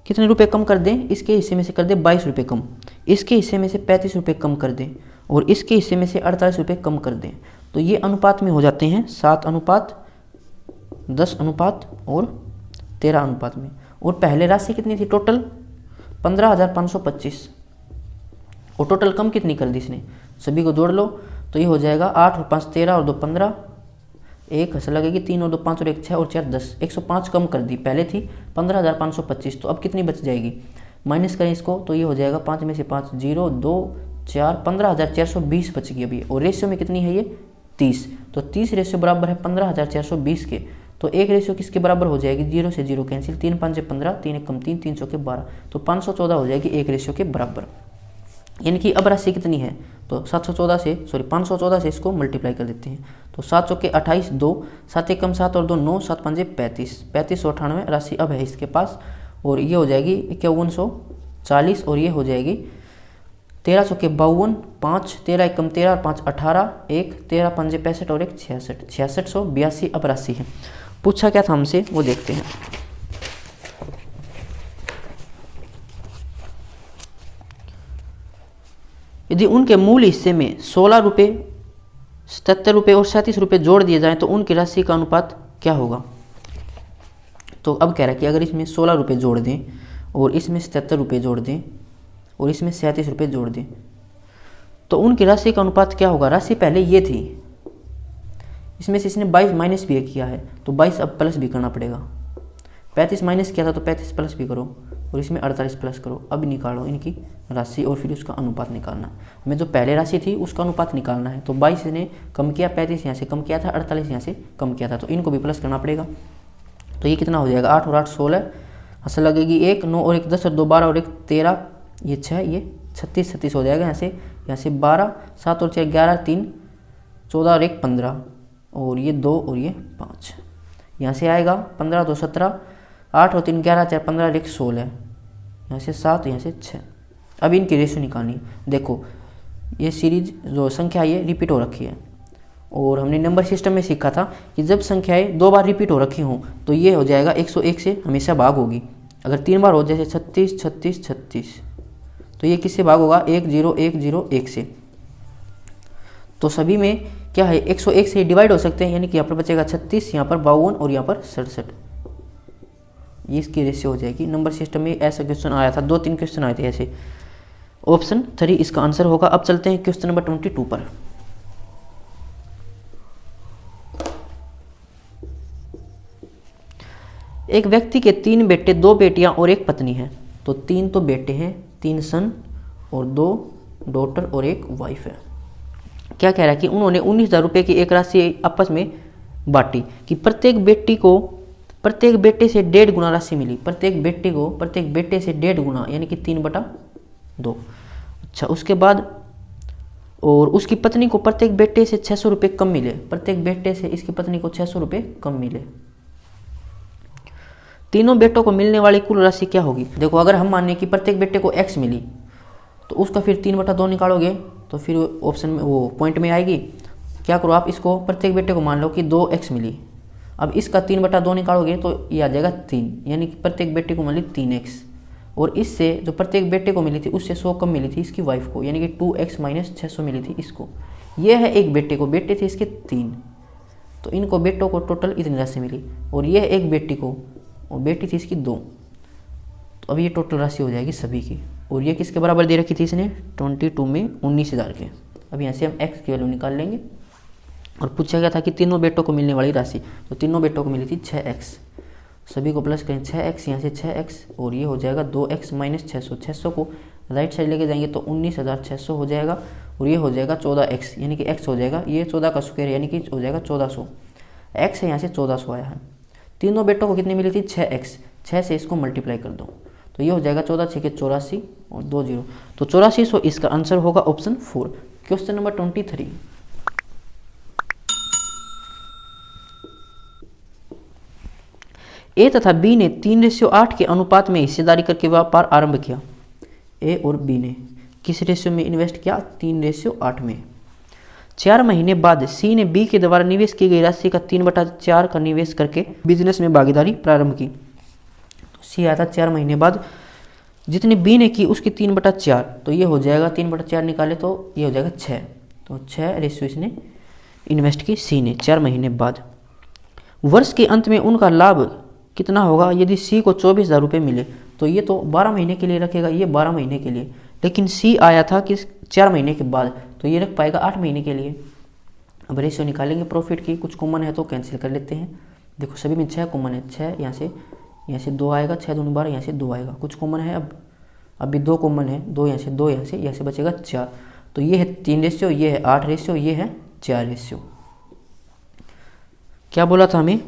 कितने रुपए कम कर दें, इसके हिस्से में से कर दें 22 रुपये कम, इसके हिस्से में से 35 रुपये कम कर दें और इसके हिस्से में से 48 रुपये कम कर दें, तो ये अनुपात में हो जाते हैं 7:10 और 13 में। और पहले राशि कितनी थी टोटल? 15,525 और टोटल कम कितनी कर दी इसने? सभी को जोड़ लो तो ये हो जाएगा 8 और 5 13 और 2 15, 1 हंस लगेगी, 3 और 2 5 और 1 6 और 4 10, 105 कम कर दी। पहले थी 15,525, तो अब कितनी बच जाएगी? माइनस करें इसको तो ये हो जाएगा 5 में से 5 0 2 4 15,420 बच गई अभी। और रेशियो में कितनी है ये? 30, तो 30 रेशियो बराबर है 15,420 के, तो एक रेशियो किसके बराबर हो जाएगी? 0 से 0 कैंसिल, 3 5 15, 3 1 कम 3, 3 100 के 12, तो 514 हो जाएगी एक रेशियो के बराबर। यानी कि अब राशि कितनी है? तो 514 से इसको मल्टीप्लाई कर देते हैं, तो 7 चौके 28, 2 7 1 कम 7 और 2 9, 7 5 35, 3598 राशि अब है इसके पास। और ये हो जाएगी 5140 और ये हो जाएगी 13 चौके 52, 5 13 1 कम 13 और 5 18, 1 13 5 65 और 1 66, 6682 अब राशि है। पूछा क्या था हमसे वो देखते हैं। यदि उनके मूल हिस्से में 16 रुपये, 77 रुपये और 37 रुपये जोड़ दिए जाएं तो उनकी राशि का अनुपात क्या होगा? तो अब कह रहा है कि अगर इसमें 16 रुपये जोड़ दें और इसमें 77 रुपये जोड़ दें और इसमें 37 रुपये जोड़ दें तो उनकी राशि का अनुपात क्या होगा? राशि पहले ये थी, इसमें से इसने 22 माइनस भी किया है तो 22 अब प्लस भी करना पड़ेगा। 35 माइनस किया था तो 35 प्लस भी करो और इसमें 48 प्लस करो। अब निकालो इनकी राशि और फिर उसका अनुपात निकालना। हमें जो पहले राशि थी उसका अनुपात निकालना है, तो 22 ने कम किया, 35 यहाँ से कम किया था, 48 यहाँ से कम किया था, तो इनको भी प्लस करना पड़ेगा। तो ये कितना हो जाएगा? 8 और 8 16, हंस लगेगी 1 9 और 1 10 और 2 12 और 1 13, ये 6, ये 36 हो जाएगा। यहाँ से 12 7 और 4 11 3 14 और 1 15 और ये 2 और ये 5, यहाँ से आएगा 15 2 17, 8 और 3 11 4 15 और 1 16, यहाँ से 7 यहाँ से 6। अब इनकी रेशियो निकालनी। देखो ये सीरीज जो संख्या ये रिपीट हो रखी है और हमने नंबर सिस्टम में सीखा था कि जब संख्याएं 2 बार रिपीट हो रखी हों तो ये हो जाएगा 101 से हमेशा भाग होगी। अगर 3 बार हो जैसे 36 36 36 तो ये किससे भाग होगा? 1 0 1 0 1 से। तो सभी में क्या है? 101 से डिवाइड हो सकते हैं, यानी कि यहाँ पर बचेगा 36, यहाँ पर 52 और यहाँ पर 67, ये इसकी रेशियो हो जाएगी। नंबर सिस्टम में ऐसा क्वेश्चन आया था, 2-3 क्वेश्चन आए थे ऐसे। ऑप्शन 3 इसका आंसर होगा। अब चलते हैं क्वेश्चन नंबर 22 पर। एक व्यक्ति के 3 बेटे, 2 बेटियां और 1 पत्नी है। तो 3 तो बेटे हैं, 3 सन और 2 डॉटर और 1 वाइफ है। क्या कह रहा है कि उन्होंने 19,000 रुपये की एक राशि आपस में बांटी कि प्रत्येक बेटे से 1.5 गुना राशि मिली। प्रत्येक बेटे से 1.5 गुना, यानी कि 3/2। अच्छा, उसके बाद और उसकी पत्नी को प्रत्येक बेटे से 600 रुपये कम मिले। प्रत्येक बेटे से इसकी पत्नी को 600 रुपये कम मिले। तीनों बेटों को मिलने वाली कुल राशि क्या होगी? देखो अगर हम माने कि प्रत्येक बेटे को x मिली तो उसका फिर 3/2 निकालोगे तो फिर ऑप्शन में वो पॉइंट में आएगी। क्या करो आप, इसको प्रत्येक बेटे को मान लो कि 2x मिली अब इसका 3/2 निकालोगे तो ये आ जाएगा 3, यानी कि प्रत्येक बेटे को मिली 3x, और इससे जो प्रत्येक बेटे को मिली थी उससे 100 कम मिली थी इसकी वाइफ को, यानी कि 2x माइनस 600 मिली थी इसको। ये है एक बेटे को, बेटे थे इसके 3, तो इनको बेटों को टोटल इतनी राशि मिली, और ये है एक बेटी को, और बेटी थी इसकी 2, तो अब ये टोटल राशि हो जाएगी सभी की। और ये किसके बराबर दे रखी थी इसने 22 में 19,000 के। अब यहाँ से हम x की वैल्यू निकाल लेंगे, और पूछा गया था कि तीनों बेटों को मिलने वाली राशि, तो तीनों बेटों को मिली थी 6x, सभी को प्लस करें 6x, यहाँ से 6x, और ये हो जाएगा 2x माइनस 600, 600 को राइट साइड लेके जाएंगे तो 19,600 हो जाएगा, और ये हो जाएगा 14x, यानी कि x हो जाएगा ये 14 का स्क्वायर, यानी कि हो जाएगा 1400, x है यहाँ से 1400 आया है। तीनों बेटों को कितनी मिली थी 6x, 6 से इसको मल्टीप्लाई कर दो तो ये हो जाएगा 14 6 के 84 और 2 0, तो 8400 इसका आंसर होगा ऑप्शन 4। क्वेश्चन नंबर 23, ए तथा बी ने 3:8 के अनुपात में हिस्सेदारी करके व्यापार आरंभ किया। ए और बी ने किस रेशियो में इन्वेस्ट किया 3:8 में। 4 महीने बाद सी ने बी के द्वारा निवेश की गई राशि का 3/4 का निवेश करके बिजनेस में भागीदारी प्रारंभ की। तो सी आया था 4 महीने बाद, जितनी बी ने की उसकी 3/4, तो ये हो जाएगा 3/4 निकाले तो ये हो जाएगा 6, तो 6 रेशियो इसने इन्वेस्ट की सी ने 4 महीने बाद। वर्ष के अंत में उनका लाभ कितना होगा यदि सी को 24,000 रुपये मिले, तो ये तो 12 महीने के लिए रखेगा, ये 12 महीने के लिए, लेकिन सी आया था कि 4 महीने के बाद, तो ये रख पाएगा 8 महीने के लिए। अब रेशियो निकालेंगे प्रॉफिट की, कुछ कॉमन है तो कैंसिल कर लेते हैं। देखो सभी में 6 कॉमन है, 6 यहाँ से 2 आएगा, 6 दूनी 12, यहाँ से 2 आएगा, कुछ कॉमन है। अब अभी 2 कॉमन है, 2 यहाँ से 2 यहाँ से बचेगा 4, तो ये है 3 रेशियो, ये है 8 रेशियो, ये है 4 रेशियो। क्या बोला था हमें,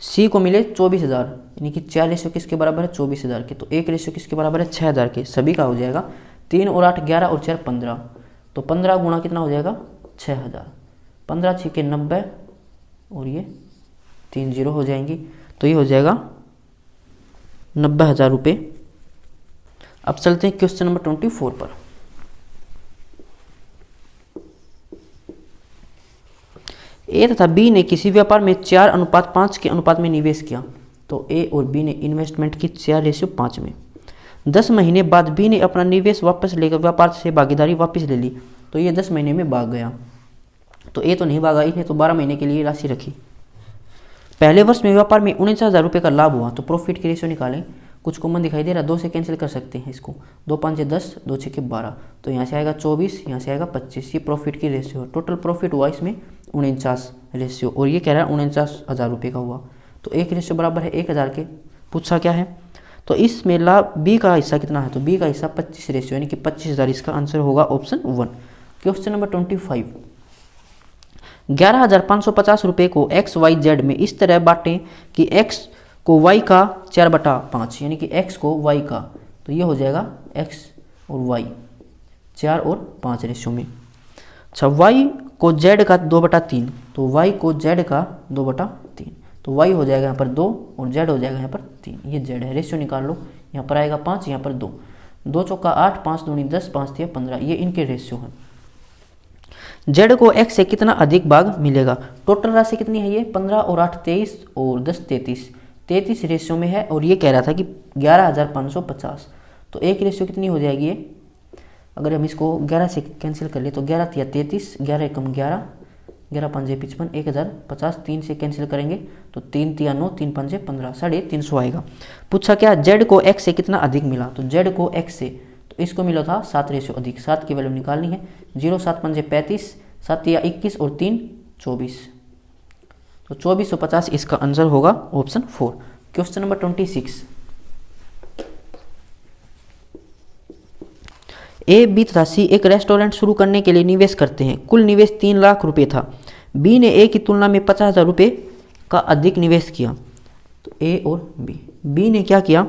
सी को मिले 24,000, यानी कि 4 रेशियो किसके बराबर है 24,000 के, तो 1 रेशियो किसके बराबर है 6,000 के, सभी का हो जाएगा 3 और 8 11 और 4 15, तो 15 गुणा कितना हो जाएगा 6,000, 15 6 के 90, और ये 3 0 हो जाएंगी, तो ये हो जाएगा 90,000 रुपये। अब चलते हैं क्वेश्चन नंबर 24 पर। ए तथा बी ने किसी व्यापार में 4:5 के अनुपात में निवेश किया, तो ए और बी ने इन्वेस्टमेंट की 4:5 में। 10 महीने बाद बी ने अपना निवेश वापस लेकर व्यापार से भागीदारी वापस ले ली, तो ये 10 महीने में भाग गया, तो ए तो नहीं भागा, इसने तो 12 महीने के लिए राशि रखी। पहले वर्ष में व्यापार में 19,000 रुपये का लाभ हुआ, तो प्रॉफिट की रेशियो निकालें। कुछ कॉमन दिखाई दे रहा, 2 से कैंसिल कर सकते हैं इसको, 2 5 10, 2 6 12, तो यहाँ से आएगा 24, यहाँ से आएगा 25, ये प्रॉफिट की रेशियो। टोटल प्रॉफिट हुआ इसमें 49 रेशियो, और ये कह रहा है 49,000 रुपये का हुआ, तो 1 रेशियो बराबर है 1,000 के। पूछा क्या है, तो इसमें लाभ बी का हिस्सा कितना है, तो बी का हिस्सा 25 रेशियो, यानी कि 25,000, इसका आंसर होगा ऑप्शन 1। क्वेश्चन नंबर 25, 11,550 रुपये को XYZ में इस तरह बांटें कि x को y का 4/5, यानी कि x को y का, तो ये हो जाएगा x और y 4 और 5 रेशियो में। अच्छा, y को z का 2/3, तो y को z का 2/3, तो y हो जाएगा यहाँ पर 2 और z हो जाएगा यहाँ पर 3, ये z है। रेशियो निकाल लो, यहाँ पर आएगा 5, यहाँ पर 2, 2 चौका 8, 5 दूनी 10, 5 तिया 15, ये इनके रेशियो है। z को x से कितना अधिक भाग मिलेगा, टोटल राशि कितनी है ये 15 और 8 23 और 10 33 रेशियो में है, और ये कह रहा था कि 11,550, तो एक रेशियो कितनी हो जाएगी ये, अगर हम इसको 11 से कैंसिल कर ले तो 11 तिया 33, 11 एकम 11, 11 पंजे 55, 1,050, 3 से कैंसिल करेंगे तो 3 तिया 9, 3 पंजे 15, 350 आएगा। पूछा क्या z को x से कितना अधिक मिला, तो z को x से, तो इसको मिला था 7 रेशियो अधिक, 7 की वैल्यू निकालनी है। 0 7 पंजे 35, 7 तिया 21 और 3 24, तो 2450 इसका आंसर होगा option 4। Question number 26, A B तथा सी एक रेस्टोरेंट शुरू करने के लिए निवेश करते हैं। कुल निवेश 3 लाख रुपए था। बी ने ए की तुलना में 50,000 रुपये का अधिक निवेश किया, तो ए और बी ने क्या किया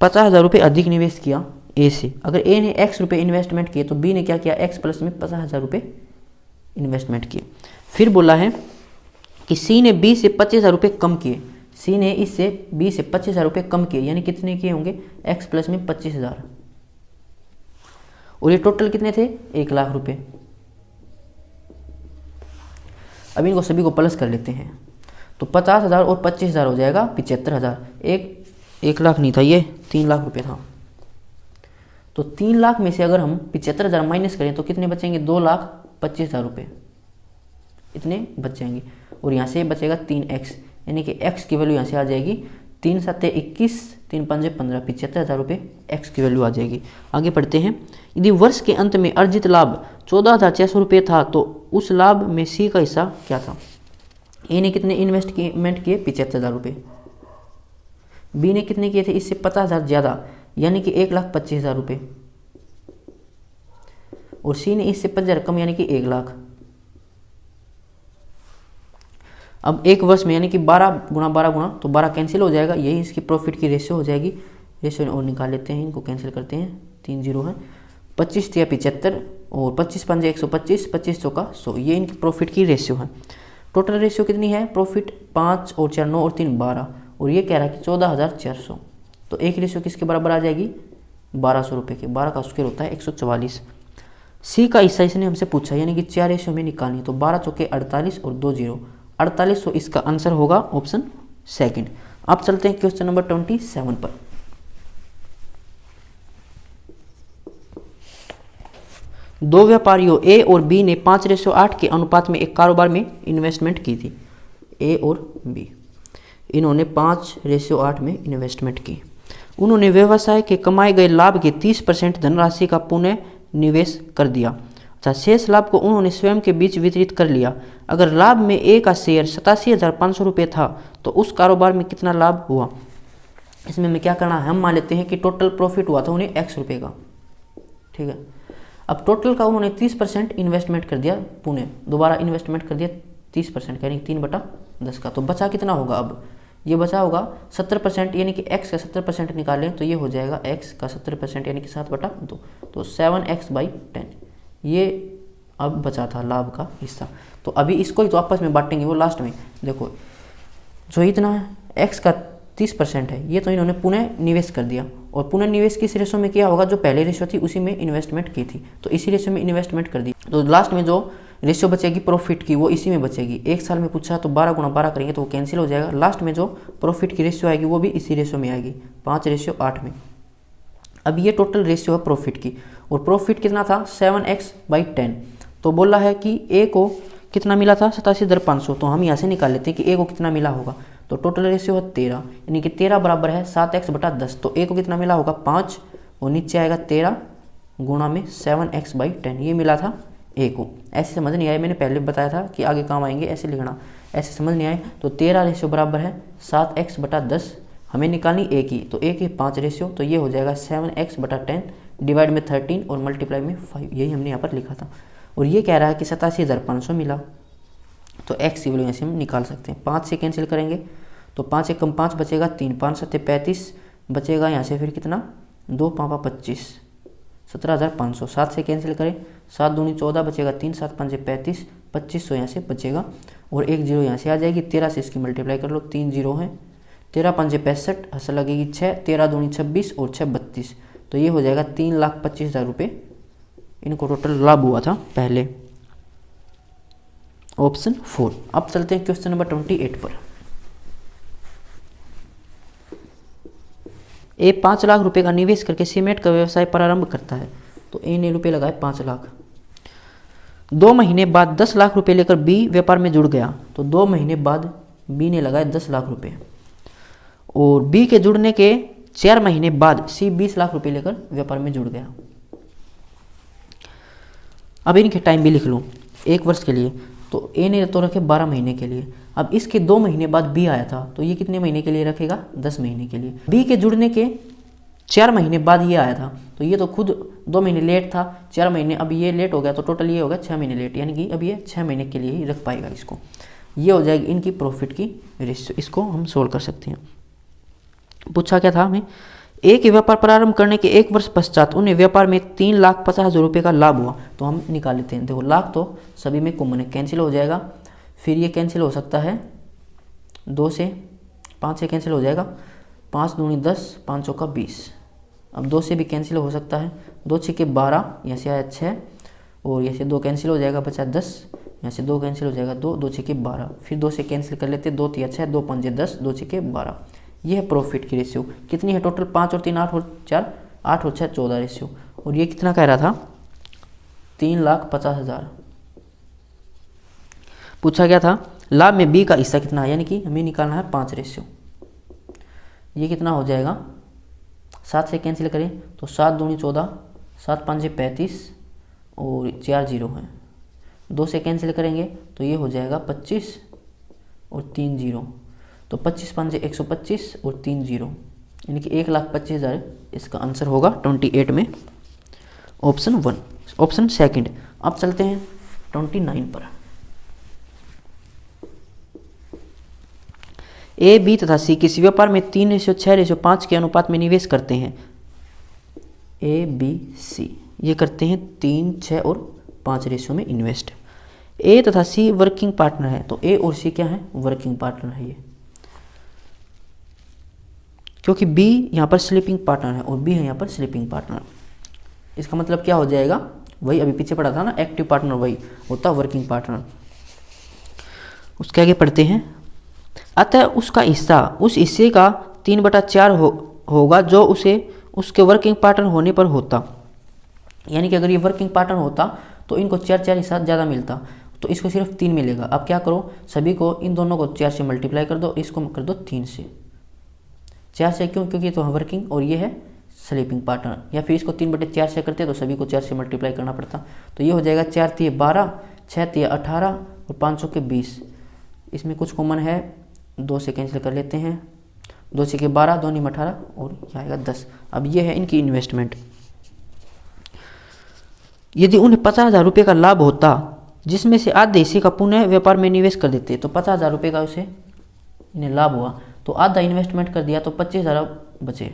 50,000 रुपये अधिक निवेश किया ए से। अगर ए ने x रुपये इन्वेस्टमेंट किए तो बी ने क्या किया x प्लस में 50,000 रुपये इन्वेस्टमेंट किए। फिर बोला है कि सी ने बी से 25,000 रुपये कम किए, सी ने इससे बी से 25,000 रुपये कम किए, यानी कितने किए होंगे x प्लस में 25,000, और ये टोटल कितने थे 1 लाख रुपये। अब इनको सभी को प्लस कर लेते हैं, तो 50,000 और 25,000 हो जाएगा 75,000। 1 लाख नहीं था, ये 3 लाख रुपये था। तो 3 लाख में से अगर हम 75,000 माइनस करें तो कितने बचेंगे? 2,25,000 रुपये इतने बच जाएंगे। और यहाँ से बचेगा 3x, यानी कि x की वैल्यू यहाँ से आ जाएगी 3 7 21, 3 5 15, 75,000 रुपये x की वैल्यू आ जाएगी। आगे पढ़ते हैं। यदि वर्ष के अंत में अर्जित लाभ 14,600 रुपये था तो उस लाभ में C का हिस्सा क्या था? A ने कितने इन्वेस्टमेंट किए? 75,000 रुपये। B ने कितने किए थे? इससे 50,000 ज़्यादा, यानी कि 1,25,000 रुपये। और C ने इससे 50,000 कम, यानी कि 1 लाख। अब एक वर्ष में यानी कि 12 गुणा 12 गुणा, तो 12 कैंसिल हो जाएगा, यही इसकी प्रॉफिट की रेशियो हो जाएगी। रेशियो और निकाल लेते हैं, इनको कैंसिल करते हैं, 3 जीरो है। 25 या 75 और 25 पंजे 125, 25 चौका 100, ये इनकी प्रॉफिट की रेशियो है। टोटल रेशियो कितनी है? प्रॉफिट 5 और 4 9 और 3 12, और ये कह रहा है कि 14,400। तो एक रेशियो किसके बराबर आ जाएगी? 1,200 रुपये के। 12 का स्क्वायर होता है 144। C का हिस्सा इसने हमसे पूछा, यानी कि 4 रेशियो में निकालनी। तो 12 चौके 48 और 2 जीरो 48, तो इसका आंसर होगा ऑप्शन सेकंड। अब चलते हैं क्वेश्चन नंबर 27 पर। दो व्यापारियों A और B ने 5:8 के अनुपात में एक कारोबार में इन्वेस्टमेंट की थी। A और B, इन्होंने 5:8 में इन्वेस्टमेंट की। उन्होंने व्यवसाय के कमाए गए लाभ के 30% धनराशि का पुनः निवेश कर दिया। अच्छा, शेष लाभ को उन्होंने स्वयं के बीच वितरित कर लिया। अगर लाभ में A का शेयर 87,500 रुपये था तो उस कारोबार में कितना लाभ हुआ? इसमें हमें क्या करना है? हम मान लेते हैं कि टोटल प्रॉफिट हुआ था उन्हें X रुपये का, ठीक है। अब टोटल का उन्होंने 30% इन्वेस्टमेंट कर दिया, पुणे दोबारा इन्वेस्टमेंट कर दिया 30%, यानी 3/10 का। तो बचा कितना होगा? अब ये बचा होगा 70%, यानी कि x का 70% निकालें तो ये हो जाएगा x का 70%, यानी कि 7/2, तो 7x/10 ये अब बचा था लाभ का हिस्सा। तो अभी इसको ही तो आपस में बांटेंगे वो लास्ट में। देखो, जो इतना x का 30% है, ये तो इन्होंने पुनः निवेश कर दिया, और पुनः निवेश किस रेशो में किया होगा? जो पहले रेशो थी उसी में इन्वेस्टमेंट की थी, तो इसी रेशो में इन्वेस्टमेंट कर दी। तो लास्ट में जो रेशियो बचेगी प्रॉफिट की, वो इसी में बचेगी। एक साल में पूछा तो 12 गुणा 12 करेंगे तो वो कैंसिल हो जाएगा। लास्ट में जो प्रॉफिट की रेशियो आएगी वो भी इसी रेशियो में आएगी, 5:8 में। अब ये टोटल रेशियो है प्रॉफिट की, और प्रॉफिट कितना था? 7x/10। तो बोला है कि ए को कितना मिला था? 87,500। तो हम यहाँ से निकाल लेते हैं कि ए को कितना मिला होगा। तो टोटल रेशियो है 13, यानी कि 13 बराबर है 7x/10। तो ए को कितना मिला होगा? 5, और नीचे आएगा 13 गुणा में 7x/10, ये मिला था ए को। ऐसे समझ नहीं आया, मैंने पहले बताया था कि आगे काम आएंगे, ऐसे लिखना। ऐसे समझ नहीं आए तो 13 रेशियो बराबर है 7x/10, हमें निकालनी ए की। तो ए की 5 रेशियो, तो ये हो जाएगा 7x/10 डिवाइड में 13 और मल्टीप्लाई में 5, यही हमने यहाँ पर लिखा था। और ये कह रहा है कि 87,500 मिला, तो x की वैल्यू ऐसे हम निकाल सकते हैं। 5 से कैंसिल करेंगे तो 5 1 5 बचेगा, 3 5 7 35 बचेगा, यहाँ से फिर कितना? 2 5 25, 17,500। 7 से कैंसिल करें, 7 दूनी 14 बचेगा, 3 7 5 35, 2500 यहाँ से बचेगा, और एक जीरो यहाँ से आ जाएगी। 13 से इसकी मल्टीप्लाई कर लो, 3 जीरो है, 13 5 65, हंस लगेगी 6, 13 दूनी 26 और 6 32, तो ये हो जाएगा 3,25,000 रुपये इनको टोटल लाभ हुआ था पहले, ऑप्शन 4। अब चलते हैं क्वेश्चन नंबर 28 पर। ए 5 लाख रुपए का निवेश करके सीमेंट का व्यवसाय प्रारंभ करता है। तो ए ने रुपए लगाए 5 लाख। 2 महीने बाद 10 लाख रुपए लेकर बी व्यापार में जुड़ गया। तो 2 महीने बाद बी ने लगाए 10 लाख रुपए, और बी के जुड़ने के 4 महीने बाद सी 20 लाख रुपए लेकर व्यापार में जुड़ गया। अब इनके टाइम भी लिख लूँ, 1 वर्ष के लिए तो ए ने तो रखे 12 महीने के लिए। अब इसके 2 महीने बाद बी आया था, तो ये कितने महीने के लिए रखेगा? 10 महीने के लिए। बी के जुड़ने के 4 महीने बाद ये आया था, तो ये तो खुद 2 महीने लेट था, 4 महीने अब ये लेट हो गया, तो टोटल ये हो गया 6 महीने लेट, यानी कि अब ये 6 महीने के लिए ही रख पाएगा इसको। ये हो जाएगी इनकी प्रॉफिट की रेशियो। इसको हम सोल्व कर सकते हैं। पूछा क्या था हमें? ए के व्यापार प्रारंभ करने के 1 वर्ष पश्चात उन्हें व्यापार में 3,50,000 रुपये का लाभ हुआ। तो हम निकाल लेते हैं। देखो, लाख तो सभी में कॉमन है, कैंसिल हो जाएगा, फिर ये कैंसिल हो सकता है 2 से, 5 से कैंसिल हो जाएगा, 5 दूनी 10, 5 चौका 20। अब 2 से भी कैंसिल हो सकता है, 2 6 12, यहाँ से आया 6, और यहाँ से 2 कैंसिल हो जाएगा, बचा 10, यहाँ से 2 कैंसिल हो जाएगा, 2 2 6 12, फिर 2 से कैंसिल कर लेते हैं, 2 3 6, 2 5 10, 2 6 12। ये है प्रॉफिट की रेशियो। कितनी है टोटल? 5 और 3 8 और 4 8 और 6 14 रेशियो। और ये कितना कह रहा था? 3,50,000 पूछा गया था। लाभ में बी का हिस्सा कितना है, यानी कि हमें निकालना है 5 रेशियो। ये कितना हो जाएगा? 7 से कैंसिल करें तो 7 दूनी 14, 7 5 35 और 4 0 है। 2 से कैंसिल करेंगे तो ये हो जाएगा 25 और 3 0, तो 25 5 125 और 3 0, यानी कि 1,25,000 इसका आंसर होगा 28 में, ऑप्शन 1, ऑप्शन सेकंड। अब चलते हैं 29 पर। ए बी तथा सी किसी व्यापार में 3:6:5 के अनुपात में निवेश करते हैं। ए बी सी ये करते हैं 3 6 और 5 रेशियो में इन्वेस्ट। ए तथा सी वर्किंग पार्टनर है, तो ए और सी क्या है? वर्किंग पार्टनर है ये, क्योंकि बी यहाँ पर स्लीपिंग पार्टनर है और बी है यहाँ पर स्लीपिंग पार्टनर। इसका मतलब क्या हो जाएगा? वही अभी पीछे पढ़ा था ना, एक्टिव पार्टनर वही होता वर्किंग पार्टनर। उसके आगे पढ़ते हैं। अतः उसका हिस्सा उस हिस्से का 3/4 होगा जो उसे उसके वर्किंग पार्टनर होने पर होता। यानी कि अगर ये वर्किंग पार्टनर होता तो इनको 4 हिस्सा ज़्यादा मिलता, तो इसको सिर्फ 3 मिलेगा। अब क्या करो, सभी को इन दोनों को 4 से मल्टीप्लाई कर दो, इसको कर दो 3 से। 4 से क्यों? क्योंकि तो वर्किंग और ये है स्लीपिंग पार्टनर। या फिर इसको 3/4 से करते तो सभी को 4 से मल्टीप्लाई करना पड़ता। तो ये हो जाएगा 4 3 12, 6 3 18 और 5 के 20। इसमें कुछ कॉमन है, 2 से कैंसिल कर लेते हैं, 2 से 12, 2 9 18 और यहाँ आएगा 10। अब ये है इनकी इन्वेस्टमेंट। यदि उन्हें 50,000 रुपये का लाभ होता जिसमें से आधे हिस्से का पुनः व्यापार में निवेश कर देते, तो 50,000 रुपये का उसे इन्हें लाभ हुआ तो आधा इन्वेस्टमेंट कर दिया तो 25,000 बचे।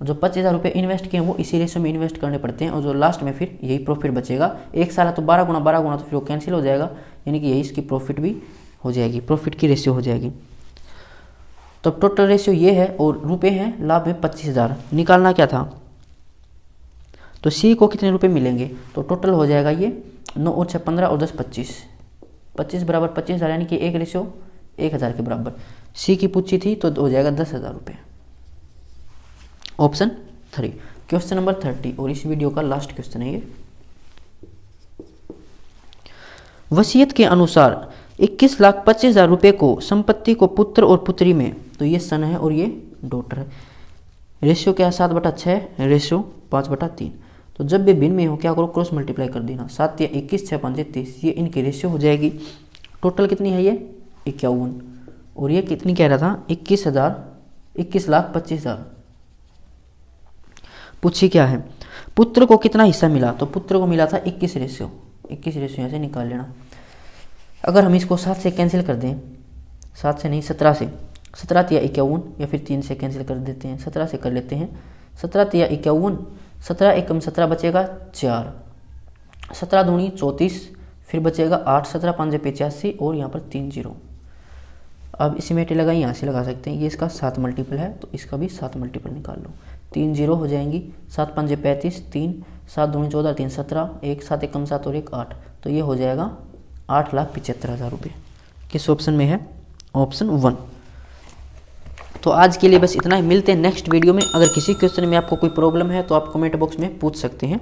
जो 25,000 रुपये इन्वेस्ट किए वो इसी रेशो में इन्वेस्ट करने पड़ते हैं, और जो लास्ट में फिर यही प्रॉफिट बचेगा। एक साल तो 12 गुना तो फिर वो कैंसिल हो जाएगा, यानी कि यही इसकी प्रॉफिट भी हो जाएगी, प्रॉफिट की रेशियो हो जाएगी। तो टोटल रेशियो ये है और रुपए हैं लाभ में 25,000। निकालना क्या था? तो सी को कितने रुपए मिलेंगे? तो टोटल हो जाएगा ये 9 और 6 15 और 10 25, 25 बराबर 25,000, यानी कि 1 रेशियो 1,000 के बराबर। सी की पूछी थी तो हो जाएगा 10,000 रुपये, ऑप्शन 3। क्वेश्चन नंबर 30 और इस वीडियो का लास्ट क्वेश्चन है ये। वसीयत के अनुसार 21,25,000 रुपये को संपत्ति को पुत्र और पुत्री में, तो ये सन है और ये डॉटर है। रेशियो क्या है? 7/6, रेशियो 5/3। तो जब भी भिन्न में हो क्या करो, क्रॉस मल्टीप्लाई कर देना। 7 या 21, 6 5 30, ये इनकी रेशियो हो जाएगी। टोटल कितनी है ये? 51। और ये कितनी कह रहा था? 21,25,000। पूछी क्या है? पुत्र को कितना हिस्सा मिला? तो पुत्र को मिला था 21 रेशियो। 21 रेशियो यहाँ से निकाल लेना। अगर हम इसको 7 से कैंसिल कर दें, 7 से नहीं 17 से, 17 तिया 51, या फिर 3 से कैंसिल कर देते हैं, 17 से कर लेते हैं। 17 तिया 51, 17 एकम 17 बचेगा 4, 17 दूनी 34, फिर बचेगा 8, 17 5 85 और यहाँ पर 3 0। अब इसी में लगाई, यहाँ से लगा सकते हैं। ये इसका 7 मल्टीपल है तो इसका भी 7 मल्टीपल निकाल लो। 3 0 हो जाएंगी, 7 5 35, 3 7 दूनी 14, 3 17, 1 7 एकम 7 और 1 8, तो ये हो जाएगा 8,75,000 रुपये। किस ऑप्शन में है? ऑप्शन 1। तो आज के लिए बस इतना ही, मिलते हैं नेक्स्ट वीडियो में। अगर किसी क्वेश्चन में आपको कोई प्रॉब्लम है तो आप कमेंट बॉक्स में पूछ सकते हैं।